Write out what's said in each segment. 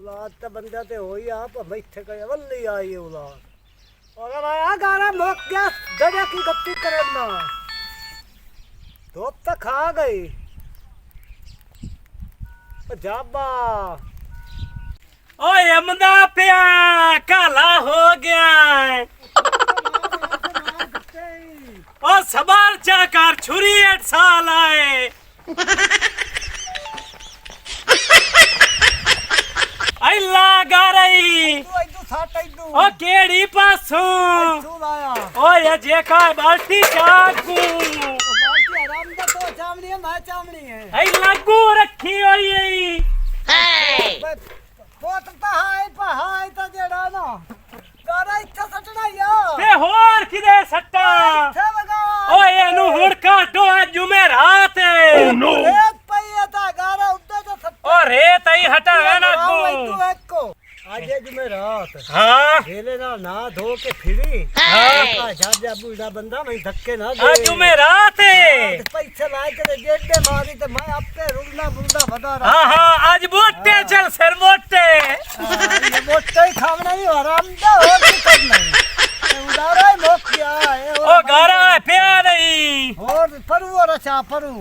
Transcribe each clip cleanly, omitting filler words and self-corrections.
औलाद तो बंदा ते हो ही आप बैठे कहे वल्ली आई औलाद अगर आया गारा मुक गया दरिया की गप्पी करना तो तक खा गई जाबा ओए अमदा पिया काला हो गया है ओ सवार चाकर छुरी 8 साल आए अल्ला गारई ओ केड़ी पासू ओए जेका बाल्टी चाकू आराम दा तो चामड़ी है मैं चामड़ी है अल्ला गू रखी होई पोतता हाय तो जेड़ा ना गारा इच्छा सटना या ते होर किदे सट्टा इच्छा लगा ओए एनु हुण काटो जुमे रात ओ नो रेत पई है ता गारा उद्दे तो सट्टा ओ रेत आई हटावे ना तू एको आज जुमे रात हां खेले ना धो के फिरी हां जा बूढ़ा बंदा मैं धक्के ना दे आज जुमे रात पैसे लाए के जेडे मारी तो मैं आपके रुलना बुलदा बता रहा हां हां आज मोटे चल सर मोटे ये मोटे ही खावना ही आराम दा और की करना उदारा ही मोक गया है ओ गारा पिया नहीं और परू और अच्छा परू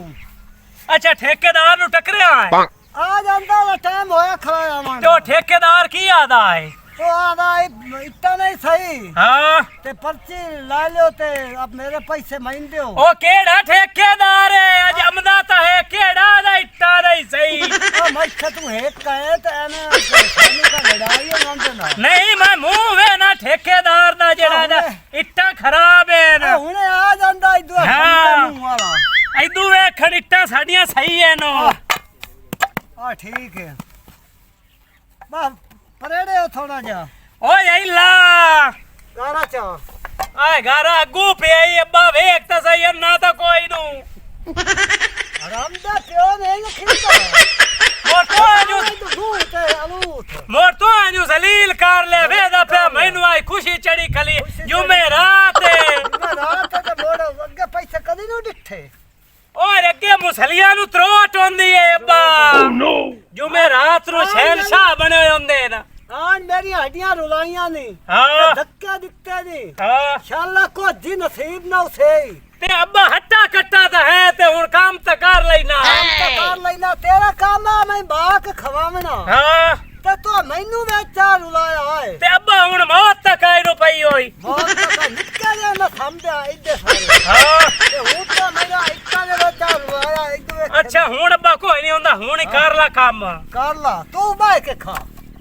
अच्छा ठेकेदार नु टकरिया है आ जांदा दा टाइम होया खड़ा आवन तो ठेकेदार की आदा है तो आदा इतना नहीं सही हां ते पर्ची ला लो ते अब मेरे पैसे मैं दो ओ केड़ा ठेकेदार है आज अमदा तो है केड़ा दा इट्टा नहीं सही ओ मैं तू है कहे तो एने सानी का लड़ाई है ना नहीं मैं मुंह वे ना ठेकेदार दा जेड़ा दा इट्टा खराब है ना हुने आ जांदा इदू हां वाला इदू वे खड़िट्टा साडियां सही है नो आ ठीक है बस परेड़े हो थोड़ा जा ओए अल्ला गाना चा आए गारा अगू पे आई अब्बा वेख तो सही ना तो कोई नु आराम दा प्यो नहीं लिखीता मोटो आजू तू दूर ते अलूत मोटो आजू जलील कर ले वे दा पे मैनू आई खुशी चढ़ी खली जुमे रात ते मोड़ अगे पैसे कदी नु डिठे और अगे मुसलिया नु त्रोट होंदी है अब्बा नो जुमे रात नु शहनशाह बने होंदे ना आन मेरी हड्डियां रुलाइयां नहीं हां धक्का दिते नहीं हां शाला को जी नसीब ना उसे ते अब्बा हट्टा कट्टा तो है ते हुन काम तो कर लेना काम तो कर लेना तेरा काम है मैं बाक खवावना हां ते तो मैनू बेचा रुलाया है ते अब्बा हुन मौत तक आई रुपई होई बहुत का निकले ना समझा इदे सारे हां ते हूं तो मेरा इतना ने बेचा रुलाया इदे अच्छा हुन अब्बा कोई नहीं हुंदा हुन ही कर ला काम कर ला तू बाय के खा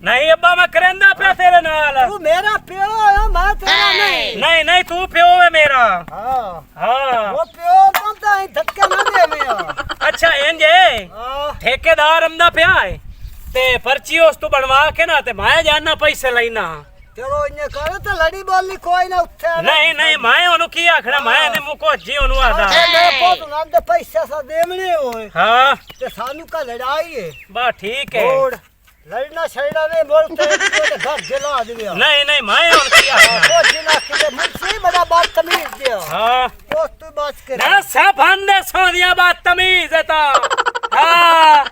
नहीं अब्बा मैं करेंदा पे तेरे नाल तू मेरा प्यो है मैं तेरा नहीं नहीं नहीं तू प्यो है मेरा हां हां वो प्यो बनता है धक्के ना दे मेरा अच्छा इंजे हां ठेकेदार अमदा पे आए ते पर्ची उस तू बनवा के ना ते मैं जाना पैसे लेना चलो इने कर ते लड़ी बोली कोई ना उठे नहीं नहीं मैं ओनु की आखना मैं ने मुको जी ओनु आदा मैं पोत ना दे पैसे सा देमने होए हां ते सानू का लड़ाई है बा ठीक है और लड़ना छड़ना नहीं बोलते तो घर जला दिया नहीं नहीं मैं ओनु की आखना वो जिला के मुझसे बड़ा बात तमीज दिया हां वो तू बात कर ना सब बंदे सोनिया बात तमीज है ता हां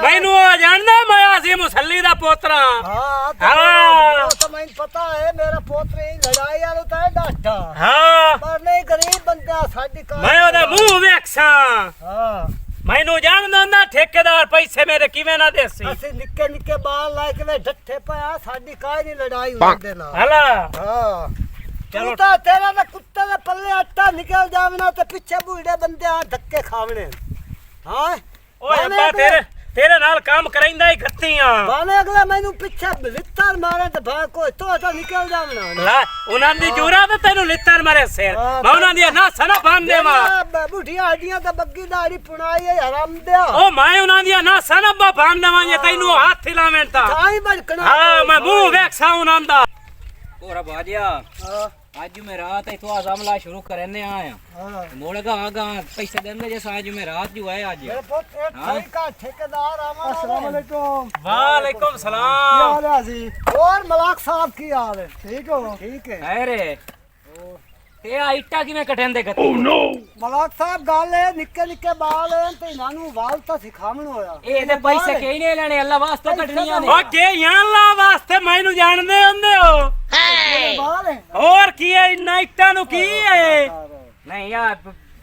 मैनू जानदा मैं आजी मुसल्ली दा पोतरा हां तो मैं पता है मेरा पोतरे लड़ाई वाला तो है डाटा हां पर नहीं गरीब बंदा साडी का मैं ओदा मुंह वेखसा हां मैनू जानदा ना ठेकेदार पैसे मेरे किवें ना देसी ਅਸੀਂ ਨਿੱਕੇ ਨਿੱਕੇ ਬਾਲ ਲਾ ਕੇ ਵੇ ਢੱਠੇ ਪਿਆ ਸਾਡੀ ਕਾਹ ਨਹੀਂ ਲੜਾਈ ਹੁੰਦੇ ਨਾਲ ਹਲਾ ਹਾਂ ਚਲੋ। ਚਲੋ ਤਾਂ ਤੇਰਾ ਤਾਂ ਕੁੱਤੇ ਦੇ ਪੱਲੇ ਆਟਾ ਨਿਕਲ ਜਾਵਣਾ ਤੇ ਪਿੱਛੇ ਬੂੜੇ ਬੰਦੇ ਆ ਧੱਕੇ ਖਾਵਣੇ ਹਾਂ ਓਏ ਅੱਬਾ तेरे नाल काम कराइंदा ही खत्तियां ਬਾਨੇ ਅਗਲਾ ਮੈਨੂੰ ਪਿੱਛੇ ਲਿੱਤਰ ਮਾਰੇ ਤੇ ਭਾ ਕੋਈ ਤੋ ਤਾਂ ਨਿਕਲ ਜਾਵਣਾ ला उनां दी जूरा ते तेनु लित्तर मारे सिर मैं उनां दी ना सना बांध देवा ਬੁੱਢੀਆਂ ਹੱਡੀਆਂ ਤਾਂ ਬੱਗੀ ਦਾੜੀ ਪੁਣਾਈ ਹੈ ਹਰਾਮ ਦਿਆ ओ मैं उनां दी ना सना बांध देवा जे तैनु हाथ हिलावें ता ਕਾਈ ਬਲਕਣਾ हां मैं मुंह वेखसा उनां दा ओरा बाजिया आज में रात है तो आजमला शुरू करने आया हां मोड़गा आगा पैसे देंगे जैसा आज में रात जो है आज मेरे पुत एक भाई का ठेकेदार आवा अस्सलाम वालेकुम वालेकुम क्या सलाम हाल है जी और मलाक साहब की हाल है ठीक हो ठीक है अरे ਤੇ ਆ ਇੱਟਾਂ ਕਿਵੇਂ ਕਟਣ ਦੇ ਗੱਤੀ ਮਲਾਕ ਸਾਹਿਬ ਗੱਲ ਹੈ ਨਿੱਕੇ ਨਿੱਕੇ ਬਾਲ ਹੈ ਤੇ ਇਹਨਾਂ ਨੂੰ ਵਾਲ ਤਾਂ ਸਿਖਾਉਣ ਹੋਇਆ ਇਹ ਤੇ ਪੈਸੇ ਕਈ ਨਹੀਂ ਲੈਣੇ ਅੱਲਾ ਵਾਸਤੇ ਕੱਢਣੀਆਂ ਨੇ ਓ ਕੇ ਯਾਲਾ ਵਾਸਤੇ ਮੈਨੂੰ ਜਾਣਦੇ ਹੁੰਦੇ ਹੋ ਬਾਲ ਹੈ ਹੋਰ ਕੀ ਹੈ ਇੰਨਾ ਇੱਟਾਂ ਨੂੰ ਕੀ ਹੈ ਨਹੀਂ ਯਾਰ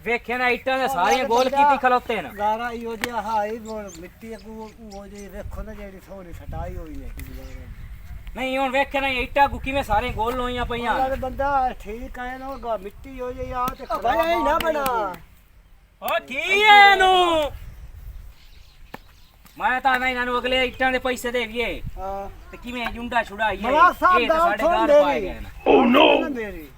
ਵੇਖੇ ਨਾ ਇੱਟਾਂ ਦੇ ਸਾਰੀਆਂ ਗੋਲ ਕੀਤੀ ਖਲੋਤੇ ਨੇ ਗਾਰਾ ਇਹੋ ਜਿਹਾ ਹਾਈ ਮਿੱਟੀ ਉਹ ਜੇ ਵੇਖੋ ਨਾ ਜਿਹੜੀ ਥੋੜੀ ਸਟਾਈ ਹੋਈ ਹੈ ਨਹੀਂ ਹੁਣ ਵੇਖੇ ਨਾ ਇੱਟਾਂ ਕੋ ਕਿਵੇਂ ਸਾਰੇ ਗੋਲ ਲੋਈਆਂ ਪਈਆਂ ਯਾਰ ਬੰਦਾ ਠੀਕ ਹੈ ਨਾ ਮਿੱਟੀ ਹੋ ਜਾਈ ਆ ਤੇ ਭਾਈ ਨਾ ਬਣਾ ਓ ਕੀ ਹੈ ਇਹਨੂੰ ਮੈਂ ਤਾਂ ਇਹਨਾਂ ਨੂੰ ਅਗਲੇ ਇੱਟਾਂ ਦੇ ਪੈਸੇ ਦੇ ਦਈਏ ਹਾਂ ਤੇ ਕਿਵੇਂ ਜੁੰਡਾ ਛੁੜਾਈਏ ਮਲਾਕ ਸਾਹਿਬ ਇਹ ਤਾਂ ਗੱਲ ਸਾਡੇ ਸੁਣ ਘਰ ਪਾਏ ਮੇਰੀ। ਗਏ ਨੇ ਓ ਨੋ ਮੇਰੀ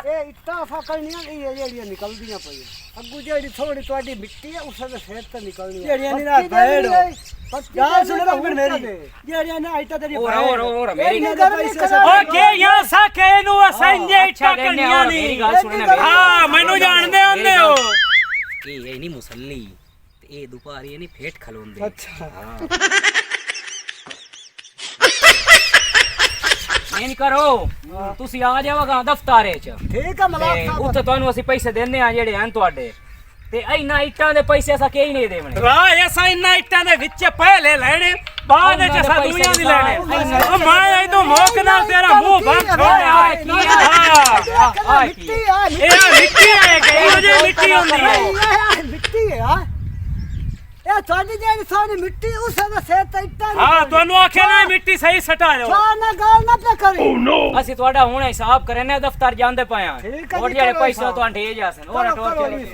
ਇਹ ਇੱਟਾਂ ਫਕੜਨੀਆਂ ਇਹ ਜਿਹੜੀਆਂ ਨਿਕਲਦੀਆਂ ਪਈਆਂ ਅੱਗੂ ਜਿਹੜੀ ਥੋੜੀ ਤੁਹਾਡੀ ਮਿੱਟੀ ਹੈ ਉਸ ਦੇ ਸਿਰ ਤੇ ਨਿਕਲਣੀ ਜਿਹੜੀਆਂ ਨੀ ਨਾ ਭੈੜ। ਯਾਰ ਸੁਣ ਲੈ ਮੇਰੀ ਜਿਹੜੀਆਂ ਨਾ ਆਈਟਾ ਤੇਰੀ ਹੋਰ ਮੇਰੀ ਓ ਕੇ ਯਾ ਸਾਕੇ ਨੂੰ ਅਸਾਂਝੇ ਇੱਟਾਂ ਕਰਨੀਆਂ ਮੇਰੀ ਨਹੀਂ ਗੱਲ ਸੁਣ ਮੇਰੀ ਹਾਂ ਮੈਨੂੰ ਜਾਣਦੇ ਹੁੰਦੇ ਹੋ ਇਹ ਨਹੀਂ ਮੁਸੱਲੀ ਤੇ ਇਹ ਦੁਪਾਰੀ ਇਹ ਨਹੀਂ ਫੇਟ ਖਲੋਂਦੇ ਅੱਛਾ ਨਹੀਂ ਕਰੋ ਤੁਸੀਂ ਆ ਜਾਵਗਾ ਦਫ਼ਤਰੇ ਚ ਠੀਕ ਹੈ ਮਲਾਕ ਤੇ ਸਾਹਿਬ ਉੱਥੇ ਤੁਹਾਨੂੰ ਅਸੀਂ ਪੈਸੇ ਦਿੰਨੇ ਆ ਜਿਹੜੇ ਹਨ ਤੁਹਾਡੇ ਤੇ ਇਹਨਾਂ ਇੱਟਾਂ ਦੇ ਪੈਸੇ ਅਸਾਂ ਕਈ ਨਹੀਂ ਦੇਵਣੇ ਰਾਹ ਅਸਾਂ ਇੰਨਾ ਇੱਟਾਂ ਦੇ ਵਿੱਚ ਪਹਿਲੇ ਲੈਣੇ ਬਾਅਦ ਵਿੱਚ ਅਸਾਂ ਦੁਨੀਆ ਦੀ ਲੈਣੇ ਓ ਮੈਂ ਇਹਦੋਂ ਮੋਕ ਨਾਲ ਤੇਰਾ ਮੂੰਹ ਬੰਦ ਹੋਇਆ ਮਿੱਟੀ ਆ ਇਹ ਮਿੱਟੀ ਹੈ ਕਿ ਇਹੋ ਜਿਹੀ ਮਿੱਟੀ ਹੁੰਦੀ ਹੈ ਇਹ ਮਿੱਟੀ ਹੈ ਆ ਇਹ ਤੁਹਾਡੀ ਜਿਹੜੀ ਸੋਨੀ ਮਿੱਟੀ ਉਸ ਦੇ ਸਿਰ ਤੇ ਇੱਟਾਂ ਹਾਂ ਤੁਹਾਨੂੰ ਆਖਿਆ ਨਾ ਇਹ ਮਿੱਟੀ ਸਹੀ ਸਟਾ ਜਾਓ ਨਾ ਗੱਲ ਨਾ ਪੇ ਕਰੀ ਅਸੀਂ ਤੁਹਾਡਾ ਹੁਣ ਹਿਸਾਬ ਕਰਨੇ ਦਫ਼ਤਰ ਜਾਂਦੇ ਪਾਇਆ ਠੀਕ ਹੈ ਹੋਰ ਜੀ, ਜਿਹੜੇ ਕਰੋ ਪੈਸੇ ਹਿਸਾਬ। ਤੁਹਾਨੂੰ ਦੇ ਜਾਸਨ ਹੋਰ ਟੋਰ ਚਲੇ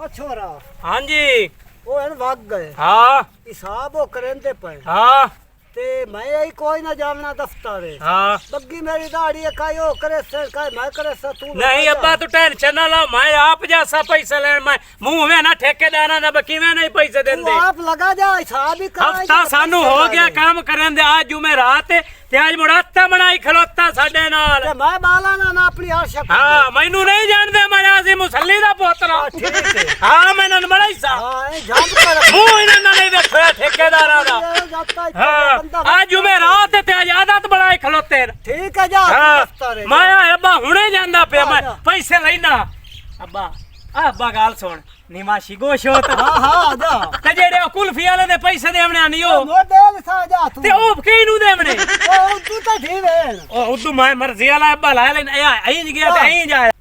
ਅੱਛਾ ਰਾ ਹਾਂਜੀ ਉਹ ਹਨ ਵਗ ਗਏ ਹਾਂ ਹਿਸਾਬ ਉਹ ਕਰਨਦੇ ਪਏ ਹਾਂ ਤੇ ਮੈਂ ਹੀ ਕੋਈ ਨਾ ਜਾਵਣਾ ਦਫ਼ਤਰੇ ਹਾਂ ਬੱਗੀ ਮੇਰੀ ਦਾੜੀ ਕਾਈ ਉਹ ਕਰੇ ਸੇ ਕਾਈ ਮੈਂ ਕਰੇ ਸੇ ਤੂੰ ਨਹੀਂ ਅੱਬਾ ਤੂੰ ਟੈਨਸ਼ਨ ਨਾ ਲਾ ਮੈਂ ਆਪ ਜਾਸਾ ਪੈਸੇ ਲੈਣ ਮੈਂ ਮੂੰਹ ਵੇ ਨਾ ਠੇਕੇਦਾਰਾਂ ਦਾ ਕਿਵੇਂ ਨਹੀਂ ਪੈਸੇ ਦਿੰਦੇ ਤੂੰ ਆਪ ਲਗਾ ਜਾ ਹਿਸਾਬ ਹੀ ਕਰਾ ਹਫਤਾ ਸਾਨੂੰ ਹੋ ਗਿਆ ਕੰਮ ਕਰਨ ਦੇ ਅੱਜ ਜੁਮੇਰਾਤ ਤੇ ਅੱਜ ਮੁਰਾਤਾ ਬਣਾਈ ਖਲੋਤਾ ਸਾਡੇ ਨਾਲ ਤੇ ਮੈਂ ਬਾਲਾ ਨਾ ਆਪਣੀ ਆਸ਼ਕ ਹਾਂ ਮੈਨੂੰ ਨਹੀਂ ਜਾਣਦੇ ਮੈਂ ਆਜ਼ੀ ਮੁਸੱਲੀ ਦਾ ਪੋਤਰਾ ਠੀਕ ਹੈ ਹਾਂ ਮੈਂ ਇਹਨਾਂ ਨੂੰ ਬੜਾ ਹਿੱਸਾ ਹਾਂ ਇਹ ਜੰਗ ਕਰ ਮੂੰਹ ਇਹਨਾਂ ਨਾਲ ਨਹੀਂ ਵੇਖਿਆ ਠੇਕੇਦਾਰਾਂ ਦਾ ਹਾਂ ਅੱਜ ਜੁਮੇਰਾਤ ਤੇ ਅੱਜ ਆਦਤ ਬਣਾਈ ਖਲੋਤੇ ਨੇ। ਠੀਕ ਹੈ ਜਾ ਹਾਂ ਦਫ਼ਤਰੇ ਮੈਂ ਅੱਬਾ ਹੁਣੇ ਜਾਂਦਾ ਪਿਆ ਮੈਂ ਪੈਸੇ ਲੈਣਾ ਅੱਬਾ ਅੱਬਾ ਗੱਲ ਸੁਣ ਨਿਮਾਸ਼ੀ ਗੋਸ਼ੋਤ ਹਾਂ ਹਾਂ ਜਾ ਤੇ ਜਿਹੜੇ ਉਹ ਕੁਲਫੀ ਵਾਲੇ ਦੇ ਪੈਸੇ ਦੇਵਣੇ ਨਹੀਂ ਉਹ ਮੋਡਲ ਸਾ ਜਾ ਤੂੰ ਤੇ ਉਹ ਕਿਹਨੂੰ ਦੇਵਣੇ ਉਹ ਤੂੰ ਤਾਂ ਢੀਵੇਂ ਉਹ ਉਦੋਂ ਮੈਂ ਮਰਜ਼ੀ ਵਾਲਾ ਅੱਬਾ ਲੈ ਲੈਣ ਐਂ ਗਿਆ ਤੇ ਐਂ ਜਾਇਆ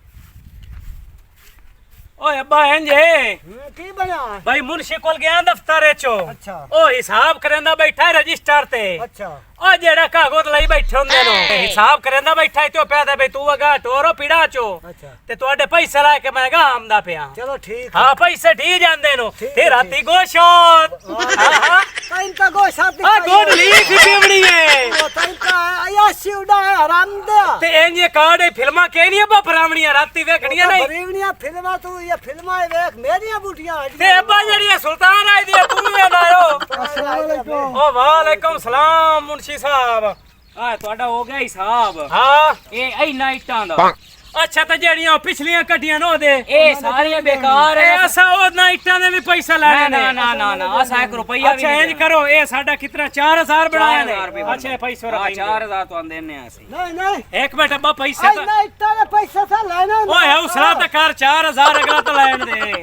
ਓਏ ਅੱਬਾ ਇੰਜੇ ਕੀ ਬਣਿਆ ਭਾਈ ਮੁਨਸ਼ੀ ਕੋਲ ਗਿਆ ਦਫ਼ਤਰ ਚੋਂ ਅੱਛਾ ਉਹ ਹਿਸਾਬ ਕਰਦਾ ਬੈਠਾ ਰਜਿਸਟਰ ਤੇ ਅੱਛਾ ਉਹ ਜਿਹੜਾ ਕਾਗਜ਼ ਲਈ ਬੈਠੇ ਹੁੰਦੇ ਨੇ ਹਿਸਾਬ ਕਰਦਾ ਬੈਠਾ ਤੇ ਉਹ ਪਿਆਦਾ ਬਈ ਤੂੰ ਅਗਾ ਟੋਰੋ ਪੀੜਾ ਚੋ ਅੱਛਾ ਤੇ ਤੁਹਾਡੇ ਪੈਸੇ ਲੈ ਕੇ ਮੈਂ ਗਾ ਆਮਦਾ ਪਿਆ ਚਲੋ ਠੀਕ ਹਾਂ ਪੈਸੇ ਢੀ ਜਾਂਦੇ ਨੂੰ ਠੀਕ ਤੇ ਹੈ, ਰਾਤੀ ਗੋਸ਼ੋਤ ਹਾਂ ਕਾਇਨ ਤਾਂ ਗੋ ਸ਼ਾਦੀ ਆ ਗੋਦ ਲੀਫ ਪੀਵਣੀ ਹੈ ਉਹ ਤਾਂ ਆਇਆ ਸਿਉੜਾ ਹਰਾਮ ਦੇ ਤੇ ਇੰਜ ਕਾਰਡ ਇਹ ਫਿਲਮਾਂ ਕਿਹੜੀਆਂ ਬਪਰਾਵਣੀਆਂ ਰਾਤੀ ਵੇਖਣੀਆਂ ਨਹੀਂ ਬਰੀਵਨੀਆਂ ਫਿਲਮਾਂ ਤੂੰ ਇਹ ਫਿਲਮਾਂ ਵੇਖ ਮੇਰੀਆਂ ਬੂਟੀਆਂ ਤੇ ਅੱਬਾ ਜਿਹੜੀਆਂ ਸੁਲਤਾਨ ਆਈ ਦੀ ਤੂੰ ਵੀ ਆਇਓ अस्सलाम वालेकुम ਓ ਵਾਲੇਕੁਮ ਸਲਾਮ ਮੁਨਸ਼ੀ ਸਾਹਿਬ ਆ ਤੁਹਾਡਾ ਹੋ ਗਿਆ ਹਿਸਾਬ ਹਾਂ ਇਹ ਇੰਨਾ ਇੱਟਾਂ ਦਾ ਅੱਛਾ ਤਾਂ ਜਿਹੜੀਆਂ ਪਿਛਲੀਆਂ ਕੱਟੀਆਂ ਨੇ ਉਹਦੇ ਇਹ ਸਾਰੀਆਂ ਬੇਕਾਰ ਇਹ ਹੈ ਅਸਾਂ ਉਹ ਨਾ ਇੱਟਾਂ ਦੇ ਵੀ ਪੈਸਾ ਲੈਣੇ ਨੇ ਨਾ ਅਸਾਂ 1 ਰੁਪਈਆ ਵੀ ਅੱਛਾ ਇੰਜ ਕਰੋ ਇਹ ਸਾਡਾ ਕਿਤਨਾ 4000 ਬਣਾਇਆ ਨੇ 4000 ਰੁਪਏ ਅੱਛਾ ਇਹ ਪੈਸੇ ਹਾਂ ਰੁਪਏ 4000 ਤੁਹਾਨੂੰ ਦੇਣੇ ਆ ਅਸੀਂ नहीं नहीं ਇੱਕ ਮਿੰਟ ਅੱਬਾ ਪੈਸੇ आई ਤਾਂ नहीं इतना पैसा था लेना ਓਏ ਹੌਸਲਾ ਤਾਂ ਕਰ 4000 ਅਗਲਾ ਤਾਂ ਲੈਣ ਦੇ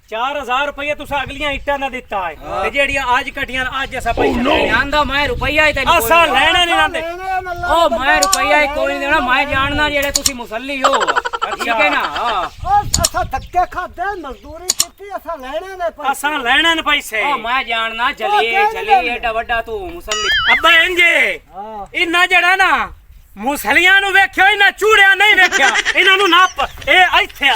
4000 ਰੁਪਏ ਤੁਸੀਂ ਅਗਲੀਆਂ ਇੱਟਾਂ ਦਾ ਦਿੱਤਾ ਹੈ ਤੇ ਜਿਹੜੀਆਂ ਅੱਜ ਕੱਟੀਆਂ ਅੱਜ ਅਸਾਂ ਪੈਸੇ ਲੈਣੇ ਆਂਦਾ ਮੈਂ ਰੁਪਈਆ ਹੀ ਤੈਨੂੰ ਅਸਾਂ ਲੈਣੇ ਨਹੀਂ ਆਂਦੇ ਉਹ ਮੈਂ ਰੁਪਈਆ ਹੀ ਕੋਈ ਨਹੀਂ ਦੇਣਾ ਮੈਂ ਜਾਣਦਾ ਜਿਹੜੇ ਤੁਸੀਂ ਮੁਸੱਲੀ ਹੋ ਠੀਕ ਹੈ ਨਾ ਹਾਂ और असा धक्के खाते मजदूरी कितनी असा लेने ने पैसे ਅਸਾਂ ਲੈਣੇ ਨੇ ਪੈਸੇ ਉਹ ਮੈਂ ਜਾਣਦਾ ਚਲੀਏ ਏਡਾ ਵੱਡਾ ਤੂੰ ਮੁਸੱਲੀ ਅੱਬਾ ਇੰਜੇ हां ਇਹਨਾਂ ਜਿਹੜਾ ਨਾ ਮੁਸਲੀਆਂ ਨੂੰ ਵੇਖਿਓ ਇਹਨਾਂ ਚੂੜਿਆਂ ਨਹੀਂ ਵੇਖਿਆ ਇਹਨਾਂ ਨੂੰ ਨੱਪ ਇਹ ਇੱਥੇ ਆ